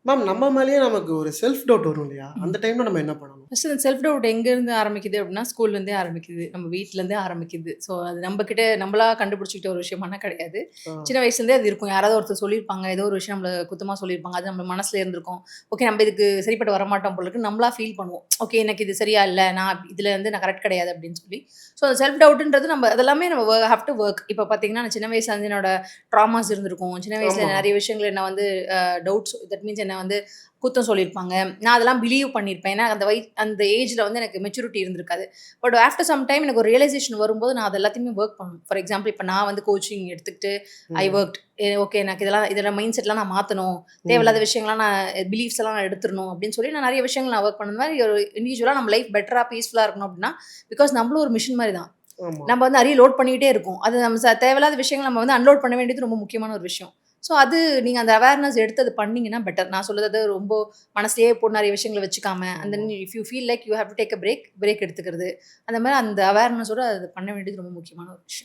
Ma'am நம்ம மேலேயே நமக்கு ஒரு செல்ஃப் டவுட் வரும் இல்லையா? அந்த டைம்ல நம்ம என்ன பண்ணணும்? ஃபர்ஸ்ட் இந்த செல்ஃப் டவுட் எங்கேருந்து ஆரம்பிக்குது அப்படின்னா, ஸ்கூல்லேருந்தே ஆரம்பிக்குது. நம்ம வீட்லேருந்தே ஆரம்பிக்குது. ஸோ அது நம்மகிட்ட நம்மளா கண்டுபிடிச்சுக்கிட்ட ஒரு விஷயமானா கிடையாது. ஆ. சின்ன வயசுலேருந்தே அது இருக்கும். யாராவது ஒருத்தர் சொல்லியிருப்பாங்க. ஏதோ ஒரு விஷயம் நம்மள குத்தமா சொல்லியிருப்பாங்க. அது நம்ம மனசுல இருந்திருக்கும். ஓகே நம்ம இதுக்கு சரிப்பட்டு வரமாட்டோம் போல இருக்கு. நம்மளா ஃபீல் பண்ணுவோம். ஓகே எனக்கு இது சரியா இல்ல. இதுல வந்து நான் கரெக்ட் கிடையாது அப்படின்னு சொல்லி. ஸோ அந்த செல்ஃப் டவுட்ன்றது நம்ம அதெல்லாமே நம்ம ஹேவ் டு வொர்க். இப்போ பார்த்தீங்கன்னா, நான் சின்ன வயசுல வந்து என்னோட ட்ராமாஸ் இருந்திருக்கும். சின்ன வயசுல ஆமா. நெறைய விஷயங்கள் என்ன வந்து டவுட்ஸ் தட் மீன்ஸ் என்ன வந்து குத்தம் சொல்லியிருப்பாங்க. நான் அதெல்லாம் பிலீவ் பண்ணியிருப்பேன். ஏன்னா அந்த ஏஜ்ல வந்து எனக்கு மெச்சூரிட்டி இருந்திருக்காது. பட் ஆஃப்டர் சம் டைம் எனக்கு ஒரு ரியலைசேஷன் வரும்போது நான் அது எல்லாத்தையுமே வொர்க் பண்ணணும். ஃபார் எக்ஸாம்பிள் இப்ப நான் வந்து கோச்சிங் எடுத்துக்கிட்டு ஐ ம். வொர்க்ட். ஓகே எனக்கு இதெல்லாம் மைண்ட் செட்லாம் நான் மாத்தணும். தேவையில்லாத ம். விஷயங்கள்லாம் பிலீஃப்ஸ் எல்லாம் நான் எடுத்துறணும் அப்படின்னு சொல்லி நான் நெறைய விஷயங்கள் நான் வொர்க் பண்ண மாரி ஒரு இண்டிவிஜுவலா நம்ம லைஃப் பெட்டரா, பீஸ்ஃபுல்லா இருக்கணும் அப்படின்னா, பிகாஸ் நம்மளும் ஒரு மிஷின் மாரி தான். ஆமா. நம்ம வந்து நெறைய லோட் பண்ணிக்கிட்டே இருக்கோம். அது நம்ம தேவையில்லாத விஷயங்கள நம்ம வந்து அன்லோட் பண்ண வேண்டியது ரொம்ப முக்கியமான ஒரு விஷயம். ஸோ அது நீங்க அந்த அவேர்னஸ் எடுத்து அது பண்ணீங்கன்னா பெட்டர். நான் சொல்றது ரொம்ப மனசுலயே போட்டு நெறைய விஷயங்கள வச்சுக்காம, அண்ட் ஆமா. Then if you feel like you have to take a break எடுத்துக்கிறது. அந்த மாரி அந்த அவேர்னஸோட அது பண்ண வேண்டியது ரொம்ப முக்கியமான ஒரு விஷயம்.